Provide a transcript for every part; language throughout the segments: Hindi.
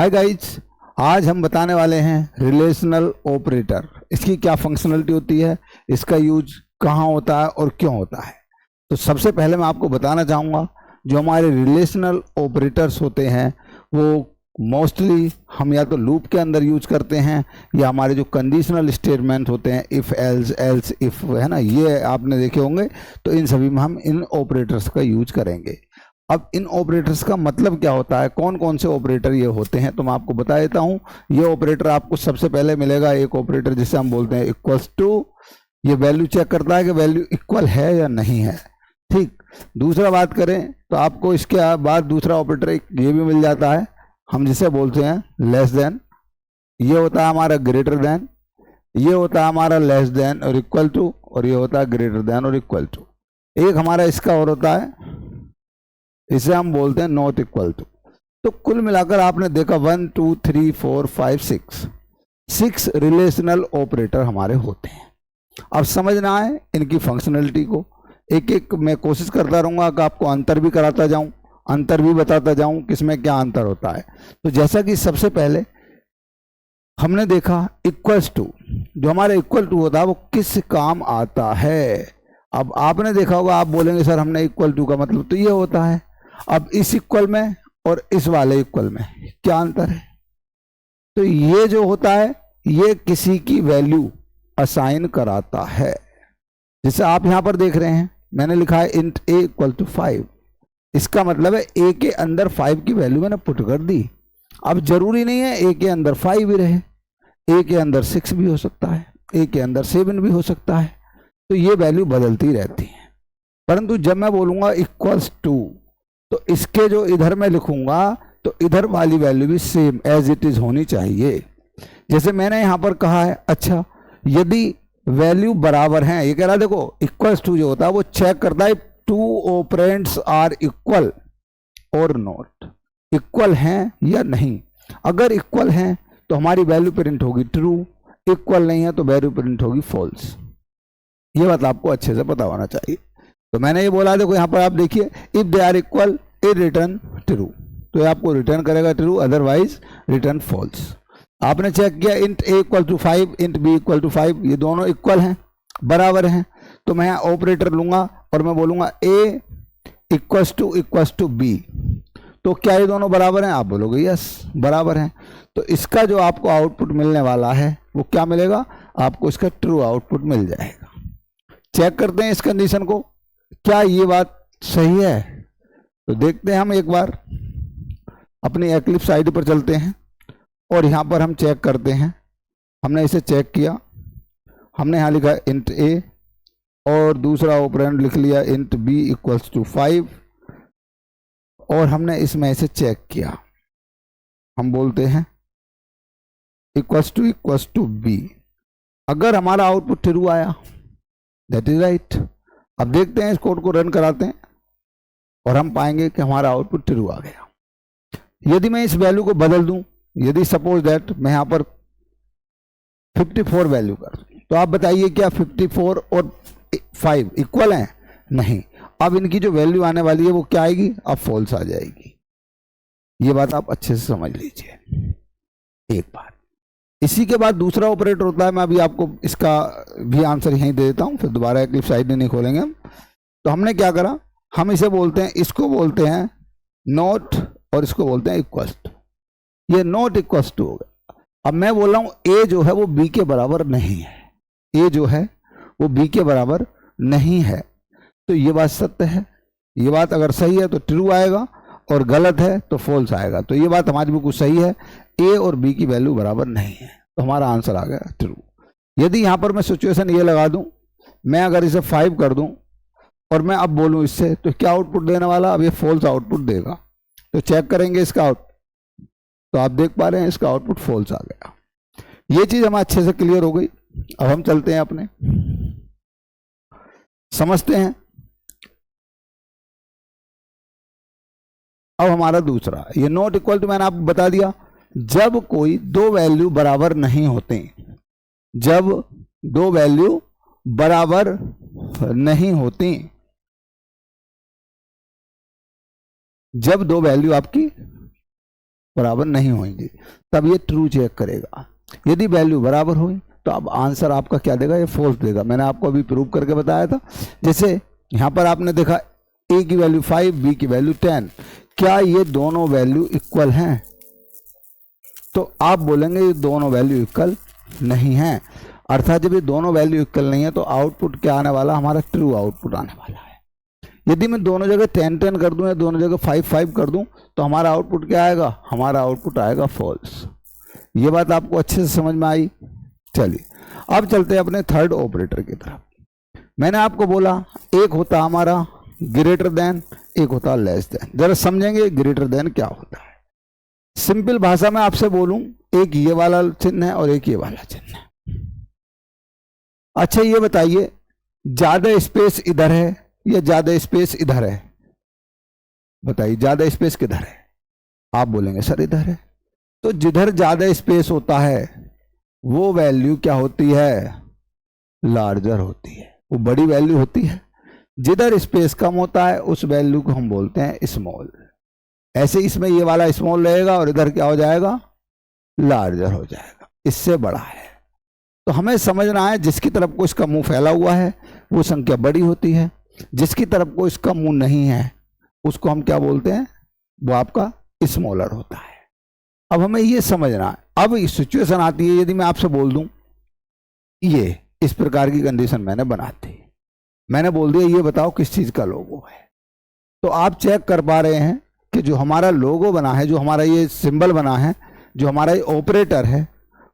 हाय गाइज, आज हम बताने वाले हैं रिलेशनल ऑपरेटर। इसकी क्या फंक्शनलिटी होती है, इसका यूज कहाँ होता है और क्यों होता है। तो सबसे पहले मैं आपको बताना चाहूँगा, जो हमारे रिलेशनल ऑपरेटर्स होते हैं वो मोस्टली हम या तो लूप के अंदर यूज करते हैं या हमारे जो कंडीशनल स्टेटमेंट होते हैं, इफ़ एल्स एल्स इफ़, है ना, ये आपने देखे होंगे। तो इन सभी में हम इन ऑपरेटर्स का यूज करेंगे। अब इन ऑपरेटर्स का मतलब क्या होता है, कौन कौन से ऑपरेटर ये होते हैं, तो मैं आपको बता देता हूँ। ये ऑपरेटर आपको सबसे पहले मिलेगा, एक ऑपरेटर जिसे हम बोलते हैं इक्वल्स टू। ये वैल्यू चेक करता है कि वैल्यू इक्वल है या नहीं है। ठीक। दूसरा बात करें तो आपको इसके बाद दूसरा ऑपरेटर ये भी मिल जाता है, हम जिसे बोलते हैं लेस देन। ये होता है हमारा ग्रेटर देन, ये होता है हमारा लेस देन और इक्वल टू, और ये होता है ग्रेटर देन और इक्वल टू। एक हमारा इसका और होता है, इसे हम बोलते हैं नॉट इक्वल टू। तो कुल मिलाकर आपने देखा 1 2 3 4 5 6 रिलेशनल ऑपरेटर हमारे होते हैं। अब समझना है इनकी फंक्शनलिटी को, एक एक मैं कोशिश करता रहूंगा कि आपको अंतर भी कराता जाऊं, अंतर भी बताता जाऊं किसमें क्या अंतर होता है। तो जैसा कि सबसे पहले हमने देखा इक्वल्स टू, जो हमारा इक्वल टू होता है वो किस काम आता है। अब आपने देखा होगा, आप बोलेंगे सर हमने इक्वल टू का मतलब तो ये होता है। अब इस इक्वल में और इस वाले इक्वल में क्या अंतर है, तो ये जो होता है ये किसी की वैल्यू असाइन कराता है। जैसे आप यहां पर देख रहे हैं, मैंने लिखा है इंट ए इक्वल टू 5। इसका मतलब है ए के अंदर 5 की वैल्यू मैंने पुट कर दी। अब जरूरी नहीं है ए के अंदर 5 भी रहे, ए के अंदर 6 भी हो सकता है, ए के अंदर 7 भी हो सकता है। तो ये वैल्यू बदलती रहती है। परंतु जब मैं बोलूंगा इक्वल्स टू, तो इसके जो इधर मैं लिखूंगा तो इधर वाली वैल्यू भी सेम एज इट इज होनी चाहिए। जैसे मैंने यहां पर कहा है, अच्छा यदि वैल्यू बराबर हैं, ये कह रहा है देखो इक्वल्स टू जो होता है वो चेक करता है टू ऑपरेंड्स आर इक्वल और नॉट, इक्वल हैं या नहीं। अगर इक्वल हैं तो हमारी वैल्यू प्रिंट होगी ट्रू, इक्वल नहीं है तो वैल्यू प्रिंट होगी फॉल्स। ये बात आपको अच्छे से पता होना चाहिए। तो मैंने ये बोला, देखो यहाँ पर आप देखिए, if they are equal it return true, तो ये आपको रिटर्न करेगा ट्रू, अदरवाइज रिटर्न फॉल्स। आपने चेक किया int A equal to 5, int B equal to 5, ये दोनों इक्वल हैं, बराबर हैं। तो मैं यहाँ ऑपरेटर लूंगा और मैं बोलूंगा ए इक्वल्स टू बी, तो क्या ये दोनों बराबर हैं, आप बोलोगे यस बराबर हैं। तो इसका जो आपको आउटपुट मिलने वाला है वो क्या मिलेगा, आपको इसका ट्रू आउटपुट मिल जाएगा। चेक करते हैं इस कंडीशन को, क्या ये बात सही है। तो देखते हैं, हम एक बार अपनी एक्लिप्स आईडी पर चलते हैं और यहाँ पर हम चेक करते हैं। हमने इसे चेक किया, हमने यहाँ लिखा इंट ए और दूसरा ऑपरेंड लिख लिया इंट बी इक्वल्स टू 5, और हमने इसमें इसे चेक किया, हम बोलते हैं इक्वल्स टू बी। अगर हमारा आउटपुट ट्रू आया, दैट इज राइट। अब देखते हैं, इस कोड को रन कराते हैं और हम पाएंगे कि हमारा आउटपुट ट्रू आ गया। यदि मैं इस वैल्यू को बदल दूं, यदि सपोज दैट मैं यहां पर 54 वैल्यू कर दूं, तो आप बताइए क्या 54 और 5 इक्वल हैं? नहीं। अब इनकी जो वैल्यू आने वाली है वो क्या आएगी, अब फॉल्स आ जाएगी। ये बात आप अच्छे से समझ लीजिए एक बार। इसी के बाद दूसरा ऑपरेटर होता है, मैं अभी आपको इसका भी आंसर यहीं दे देता हूं, फिर दोबारा एक्लिप्स आईडी नहीं खोलेंगे हम। तो हमने क्या करा, हम इसे बोलते हैं, इसको बोलते हैं नॉट और इसको बोलते हैं इक्वल्स टू। ये नॉट इक्वल्स टू हो गया। अब मैं बोल रहा हूं ए जो है वो बी के बराबर नहीं है, ए जो है वो बी के बराबर नहीं है। तो ये बात सत्य है, ये बात अगर सही है तो ट्रू आएगा और गलत है तो फॉल्स आएगा। तो ये बात हमारी बिल्कुल सही है, ए और बी की वैल्यू बराबर नहीं है, तो हमारा आंसर आ गया ट्रू। यदि यहां पर मैं सिचुएशन ये लगा दूं, मैं अगर इसे 5 कर दूं और मैं अब बोलूं इससे, तो क्या आउटपुट देने वाला, अब ये फॉल्स आउटपुट देगा। तो चेक करेंगे इसका आउटपुट, तो आप देख पा रहे हैं इसका आउटपुट फॉल्स आ गया। ये चीज हमें अच्छे से क्लियर हो गई। अब हम चलते हैं अपने, समझते हैं। अब हमारा दूसरा, ये नॉट इक्वल टू मैंने आपको बता दिया, जब कोई दो वैल्यू बराबर नहीं होते, जब दो वैल्यू बराबर नहीं होती, जब दो वैल्यू आपकी बराबर नहीं होंगी, तब ये ट्रू चेक करेगा। यदि वैल्यू बराबर हुई तो अब आंसर आपका क्या देगा, ये फॉल्स देगा। मैंने आपको अभी प्रूव करके बताया था। जैसे यहाँ पर आपने देखा ए की वैल्यू 5, बी की वैल्यू 10, क्या ये दोनों वैल्यू इक्वल हैं? तो आप बोलेंगे ये दोनों वैल्यू इक्वल नहीं है। अर्थात जब ये दोनों वैल्यू इक्वल नहीं है तो आउटपुट क्या आने वाला, हमारा ट्रू आउटपुट आने वाला है। यदि मैं दोनों जगह 10-10 कर दूं या दोनों जगह 5-5 कर दूं तो हमारा आउटपुट क्या आएगा, हमारा आउटपुट आएगा फॉल्स। ये बात आपको अच्छे से समझ में आई। चलिए अब चलते हैं अपने थर्ड ऑपरेटर की तरफ। मैंने आपको बोला एक होता हमारा ग्रेटर देन, एक होता लेस देन। जरा समझेंगे ग्रेटर देन क्या होता है। सिंपल भाषा में आपसे बोलूं, एक ये वाला चिन्ह है और एक ये वाला चिन्ह है। अच्छा ये बताइए ज्यादा स्पेस इधर है या ज्यादा स्पेस इधर है? बताइए ज्यादा स्पेस किधर है? आप बोलेंगे सर इधर है। तो जिधर ज्यादा स्पेस होता है वो वैल्यू क्या होती है, लार्जर होती है, वो बड़ी वैल्यू होती है। जिधर स्पेस कम होता है उस वैल्यू को हम बोलते हैं स्मॉल। ऐसे इसमें ये वाला स्मॉल रहेगा और इधर क्या हो जाएगा, लार्जर हो जाएगा, इससे बड़ा है। तो हमें समझना है जिसकी तरफ को इसका मुंह फैला हुआ है वो संख्या बड़ी होती है, जिसकी तरफ को इसका मुंह नहीं है उसको हम क्या बोलते हैं, वो आपका स्मॉलर होता है। अब हमें ये समझना है। अब इस सिचुएशन आती है, यदि मैं आपसे बोल दूं ये इस प्रकार की कंडीशन मैंने बना दी, मैंने बोल दिया ये बताओ किस चीज का लोगो है, तो आप चेक कर पा रहे हैं कि जो हमारा लोगो बना है, जो हमारा ये सिंबल बना है, जो हमारा ये ऑपरेटर है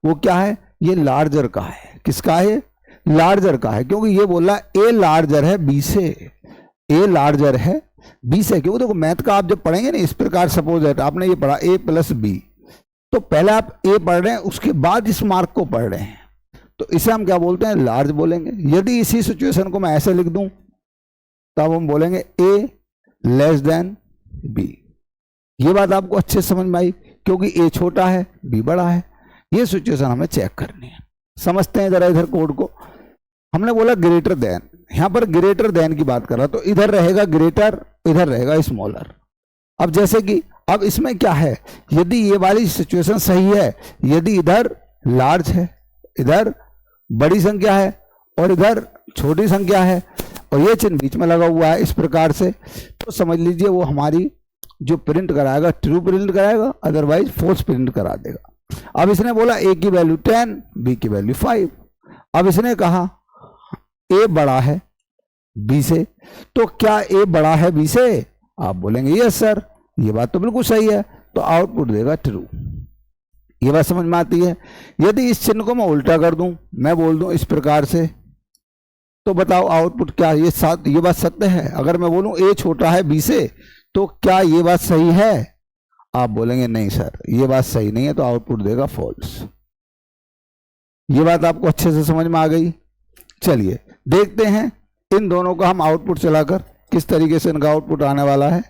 वो क्या है, ये लार्जर का है। किसका है, लार्जर का है, क्योंकि ये बोला ए लार्जर है बी से, ए लार्जर है बी से। क्योंकि देखो मैथ का आप जब पढ़ेंगे ना इस प्रकार, सपोज दैट आपने ये पढ़ा ए प्लस बी, तो पहले आप ए पढ़ रहे हैं उसके बाद इस मार्क को पढ़ रहे हैं, तो इसे हम क्या बोलते हैं, लार्ज बोलेंगे। यदि इसी सिचुएशन को मैं ऐसे लिख दूं तब हम बोलेंगे ए लेस देन बी। ये बात आपको अच्छे से समझ में आई, क्योंकि ए छोटा है बी बड़ा है। ये सिचुएशन हमें चेक करनी है। समझते हैं जरा इधर कोड को। हमने बोला ग्रेटर देन, यहां पर ग्रेटर देन की बात कर रहा, तो इधर रहेगा ग्रेटर, इधर रहेगा स्मॉलर। अब जैसे कि अब इसमें क्या है, यदि ये वाली सिचुएशन सही है, यदि इधर लार्ज है, इधर बड़ी संख्या है और इधर छोटी संख्या है और ये चिन्ह बीच में लगा हुआ है इस प्रकार से, तो समझ लीजिए वो हमारी जो प्रिंट कराएगा ट्रू प्रिंट कराएगा, अदरवाइज फॉल्स प्रिंट करा देगा। अब इसने बोला ए की वैल्यू 10, बी की वैल्यू 5। अब इसने कहा ए बड़ा है बी से, तो क्या ए बड़ा है बी से? आप बोलेंगे यस सर, ये बात तो बिल्कुल सही है, तो आउटपुट देगा ट्रू। ये बात समझ में आती है। यदि इस चिन्ह को मैं उल्टा कर दूं, मैं बोल दूं इस प्रकार से, तो बताओ आउटपुट क्या, ये बात सत्य है? अगर मैं बोलूं ए छोटा है बी से, तो क्या ये बात सही है? आप बोलेंगे नहीं सर ये बात सही नहीं है, तो आउटपुट देगा फॉल्स। ये बात आपको अच्छे से समझ में आ गई। चलिए देखते हैं इन दोनों का हम आउटपुट चलाकर किस तरीके से इनका आउटपुट आने वाला है।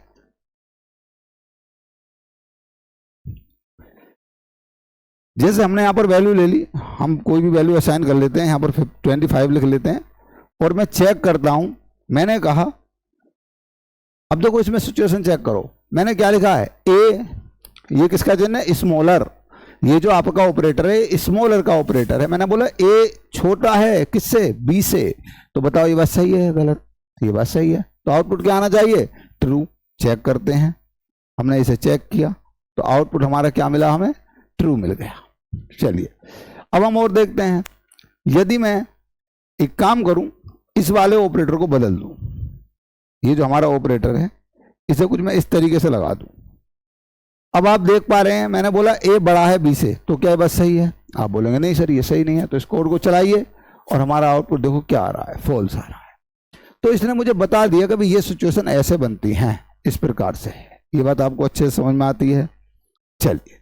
जैसे हमने यहां पर वैल्यू ले ली, हम कोई भी वैल्यू असाइन कर लेते हैं, यहां पर 25 लिख लेते हैं और मैं चेक करता हूं। मैंने कहा अब देखो इसमें सिचुएशन चेक करो, मैंने क्या लिखा है, ए, ये किसका चिन्ह है, स्मॉलर। ये जो आपका ऑपरेटर है स्मॉलर का ऑपरेटर है। मैंने बोला ए छोटा है किससे, बी से, तो बताओ ये बात सही है गलत? ये बात सही है, तो आउटपुट क्या आना चाहिए, ट्रू। चेक करते हैं, हमने इसे चेक किया तो आउटपुट हमारा क्या मिला, हमें ट्रू मिल गया। चलिए अब हम और देखते हैं। यदि मैं एक काम करूं, इस वाले ऑपरेटर को बदल दूं, ये जो हमारा ऑपरेटर है इसे कुछ मैं इस तरीके से लगा दूं। अब आप देख पा रहे हैं मैंने बोला ए बड़ा है बी से, तो क्या ये बात सही है? आप बोलेंगे नहीं सर ये सही नहीं है। तो इस कोड को चलाइए और हमारा आउटपुट देखो क्या आ रहा है, फॉल्स आ रहा है। तो इसने मुझे बता दिया कि भाई ये सिचुएशन ऐसे बनती हैं, इस प्रकार से। ये बात आपको अच्छे से समझ में आती है। चलिए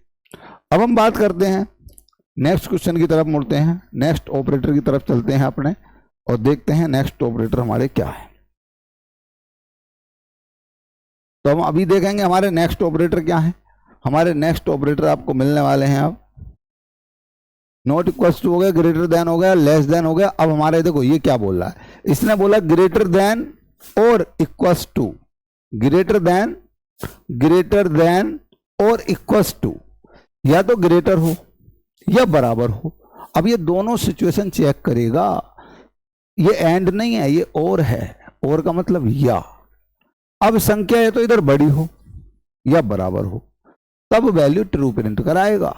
अब हम बात करते हैं नेक्स्ट क्वेश्चन की तरफ, मुड़ते हैं नेक्स्ट ऑपरेटर की तरफ चलते हैं अपने और देखते हैं नेक्स्ट ऑपरेटर हमारे क्या है। तो हम अभी देखेंगे हमारे नेक्स्ट ऑपरेटर क्या है। हमारे नेक्स्ट ऑपरेटर आपको मिलने वाले हैं अब नॉट इक्वल्स टू हो गया, ग्रेटर देन हो गया, लेस देन हो गया। अब हमारे देखो ये क्या बोल रहा है, इसने बोला ग्रेटर देन और इक्वल्स टू, ग्रेटर देन और इक्वल्स टू, या तो ग्रेटर हो या बराबर हो। अब ये दोनों सिचुएशन चेक करेगा, ये एंड नहीं है, ये और है, और का मतलब या। अब संख्या है तो इधर बड़ी हो या बराबर हो, तब वैल्यू ट्रू प्रिंट कराएगा।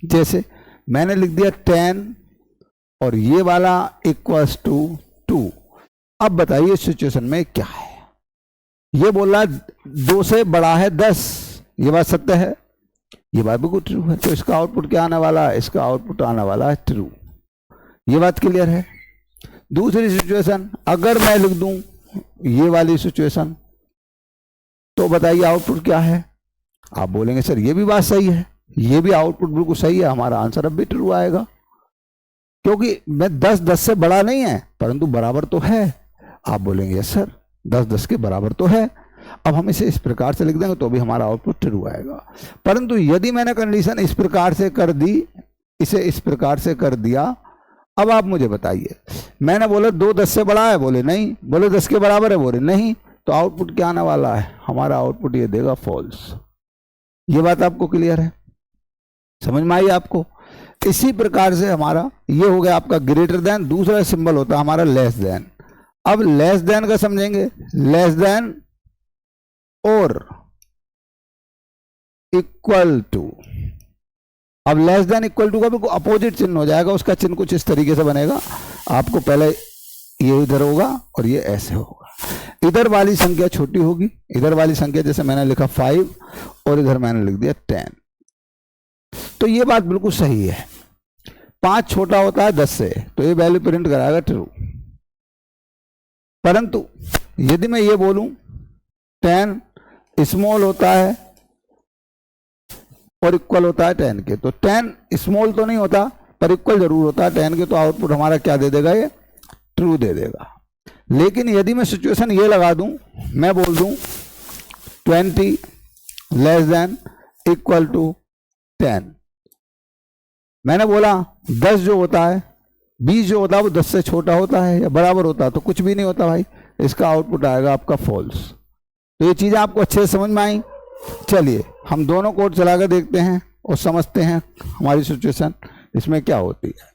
जैसे मैंने लिख दिया 10 और ये वाला इक्वल्स टू 2। अब बताइए सिचुएशन में क्या है। ये बोल रहा 2 से बड़ा है 10, ये बात सत्य है, ये बात बिल्कुल ट्रू है। तो इसका आउटपुट क्या आने वाला है, इसका आउटपुट आने वाला है ट्रू। ये बात क्लियर है। दूसरी सिचुएशन, अगर मैं लिख दूं ये वाली सिचुएशन, तो बताइए आउटपुट क्या है। आप बोलेंगे सर ये भी बात सही है, ये भी आउटपुट बिल्कुल सही है, हमारा आंसर अब भी ट्रू आएगा, क्योंकि मैं 10 से बड़ा नहीं है परंतु बराबर तो है। आप बोलेंगे यस सर 10 के बराबर तो है। अब हम इसे इस प्रकार से लिख देंगे तो भी हमारा आउटपुट ट्रू आएगा। परंतु यदि मैंने कंडीशन इस प्रकार से कर दी, इसे इस प्रकार से कर दिया, अब आप मुझे बताइए, मैंने बोला 2 10 से बड़ा है, बोले नहीं, बोले 10 के बराबर है, बोले नहीं, तो आउटपुट क्या आने वाला है, हमारा आउटपुट ये देगा फॉल्स। ये बात आपको क्लियर है, समझ में आई आपको। इसी प्रकार से हमारा ये हो गया आपका ग्रेटर देन। दूसरा सिंबल होता है हमारा लेस देन। अब लेस देन का समझेंगे, लेस देन और इक्वल टू। अब लेस देन इक्वल टू का बिल्कुल अपोजिट चिन्ह हो जाएगा, उसका चिन्ह कुछ इस तरीके से बनेगा। आपको पहले ये इधर होगा और ये ऐसे होगा। इधर वाली संख्या छोटी होगी, इधर वाली संख्या जैसे मैंने लिखा 5 और इधर मैंने लिख दिया 10। तो ये बात बिल्कुल सही है, 5 छोटा होता है 10 से, तो ये वैल्यू प्रिंट कराएगा ट्रू। परंतु यदि मैं ये बोलूं 10 स्मॉल होता है और इक्वल होता है 10 के, तो 10 स्मॉल तो नहीं होता पर इक्वल जरूर होता है 10 के, तो आउटपुट हमारा क्या दे देगा, ये ट्रू दे देगा। लेकिन यदि मैं सिचुएशन ये लगा दूं, मैं बोल दूं 20 लेस देन इक्वल टू 10, मैंने बोला 10 जो होता है, 20 जो होता है वो 10 से छोटा होता है या बराबर होता है, तो कुछ भी नहीं होता भाई, इसका आउटपुट आएगा आपका फॉल्स। तो ये चीज़ें आपको अच्छे से समझ में आई। चलिए हम दोनों कोड चला कर देखते हैं और समझते हैं हमारी सिचुएशन इसमें क्या होती है।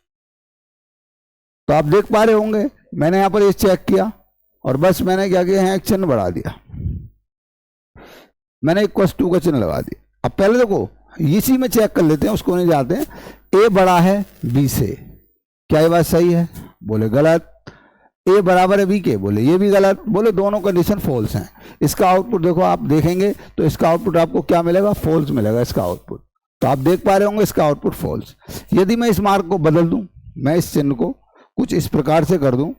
तो आप देख पा रहे होंगे मैंने यहाँ पर ये चेक किया और बस मैंने क्या किया है, एक चिन्ह बढ़ा दिया, मैंने इक्वल टू का चिन्ह लगा दिया। अब पहले देखो इसी में चेक कर लेते हैं, उसको नहीं जाते हैं। ए बड़ा है बी से, क्या ये बात सही है, बोले गलत। ए बराबर है बी के, बोले ये भी गलत, बोले दोनों कंडीशन फॉल्स हैं। इसका आउटपुट देखो, आप देखेंगे तो इसका आउटपुट आपको क्या मिलेगा, फॉल्स मिलेगा इसका आउटपुट। तो आप देख पा रहे होंगे इसका आउटपुट फॉल्स। यदि मैं इस मार्क को बदल दूं, मैं इस चिन्ह को कुछ इस प्रकार से कर दूं,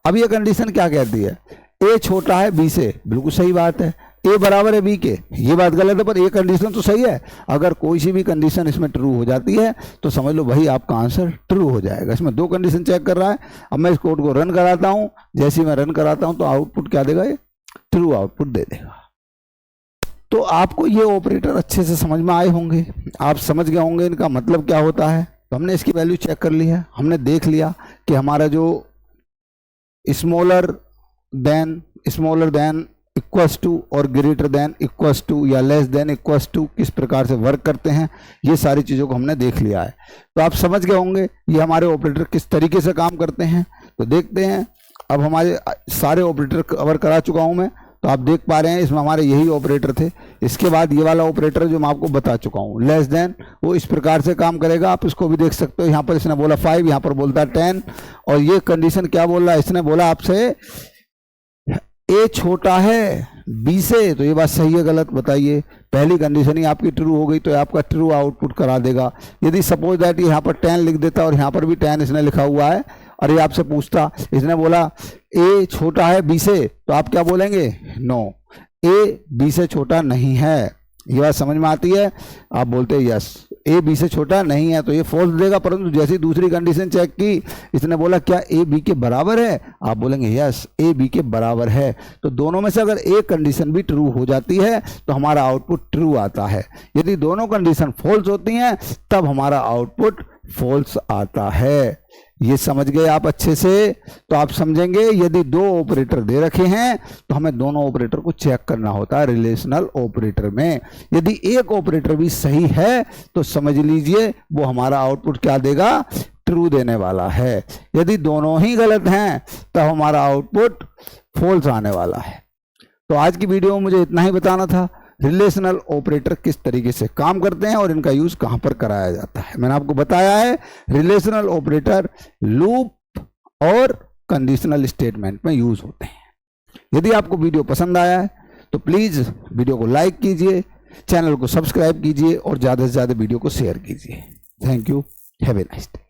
अब ये कंडीशन क्या कहती है, ए छोटा है बी से, बिल्कुल सही बात है। ए बराबर है बी के, ये बात गलत है, पर ये कंडीशन तो सही है। अगर कोई सी भी कंडीशन इसमें ट्रू हो जाती है तो समझ लो भाई आपका आंसर ट्रू हो जाएगा। इसमें 2 कंडीशन चेक कर रहा है। अब मैं इस कोड को रन कराता हूं, जैसे ही मैं रन कराता हूं तो आउटपुट क्या देगा, ये ट्रू आउटपुट दे देगा। तो आपको ये ऑपरेटर अच्छे से समझ में आए होंगे, आप समझ गए होंगे इनका मतलब क्या होता है। तो हमने इसकी वैल्यू चेक कर ली है, हमने देख लिया कि हमारा जो स्मॉलर देन इक्वल्स टू और ग्रेटर देन इक्वल्स टू या लेस देन इक्वल्स टू किस प्रकार से वर्क करते हैं, ये सारी चीज़ों को हमने देख लिया है। तो आप समझ गए होंगे ये हमारे ऑपरेटर किस तरीके से काम करते हैं। तो देखते हैं, अब हमारे सारे ऑपरेटर कवर करा चुका हूं मैं। तो आप देख पा रहे हैं इसमें हमारे यही ऑपरेटर थे। इसके बाद ये वाला ऑपरेटर जो मैं आपको बता चुका हूँ लेस देन, वो इस प्रकार से काम करेगा। आप इसको भी देख सकते हो, यहाँ पर इसने बोला 5, यहाँ पर बोलता है 10, और ये कंडीशन क्या बोल रहा है, इसने बोला आपसे ए छोटा है बी से, तो ये बात सही है गलत, बताइए। पहली कंडीशन ही आपकी ट्रू हो गई तो आपका ट्रू आउटपुट करा देगा। यदि सपोज दैट यहाँ पर 10 लिख देता और यहाँ पर भी 10 इसने लिखा हुआ है, और ये आपसे पूछता, इसने बोला ए छोटा है बी से, तो आप क्या बोलेंगे, नो, ए बी से छोटा नहीं है। ये बात समझ में आती है, आप बोलते हैं यस, ए बी से छोटा नहीं है, तो ये फॉल्स देगा। परंतु जैसी दूसरी कंडीशन चेक की, इसने बोला क्या ए बी के बराबर है, आप बोलेंगे यस, ए बी के बराबर है। तो दोनों में से अगर एक कंडीशन भी ट्रू हो जाती है तो हमारा आउटपुट ट्रू आता है। यदि दोनों कंडीशन फॉल्स होती हैं तब हमारा आउटपुट फॉल्स आता है। ये समझ गए आप अच्छे से? तो आप समझेंगे यदि दो ऑपरेटर दे रखे हैं तो हमें दोनों ऑपरेटर को चेक करना होता है रिलेशनल ऑपरेटर में। यदि एक ऑपरेटर भी सही है तो समझ लीजिए वो हमारा आउटपुट क्या देगा, ट्रू देने वाला है। यदि दोनों ही गलत हैं तब हमारा आउटपुट फॉल्स आने वाला है। तो आज की वीडियो में मुझे इतना ही बताना था, रिलेशनल ऑपरेटर किस तरीके से काम करते हैं और इनका यूज कहां पर कराया जाता है। मैंने आपको बताया है रिलेशनल ऑपरेटर लूप और कंडीशनल स्टेटमेंट में यूज होते हैं। यदि आपको वीडियो पसंद आया है तो प्लीज वीडियो को लाइक कीजिए, चैनल को सब्सक्राइब कीजिए और ज्यादा से ज्यादा वीडियो को शेयर कीजिए। Thank you, have a nice day.